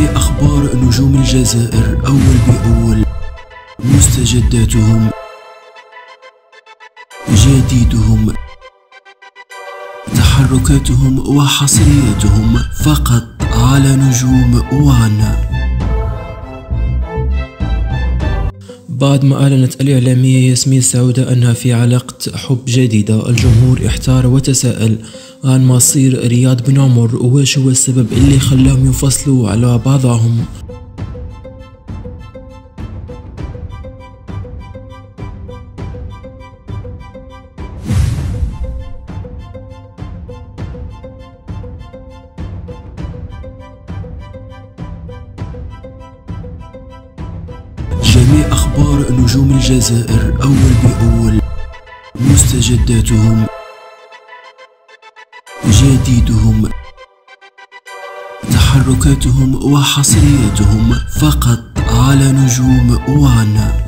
جميع أخبار نجوم الجزائر أول بأول، مستجداتهم، جديدهم، تحركاتهم وحصرياتهم فقط على نجوم وان. بعد ما أعلنت الإعلامية ياسمين سعودة أنها في علاقة حب جديدة، الجمهور احتار وتساءل عن مصير رياض بن عمر، وواش هو السبب اللي خلاهم ينفصلوا على بعضهم. جميع أخبار نجوم الجزائر أول بأول، مستجداتهم، جديدهم، تحركاتهم وحصرياتهم فقط على نجوم وان.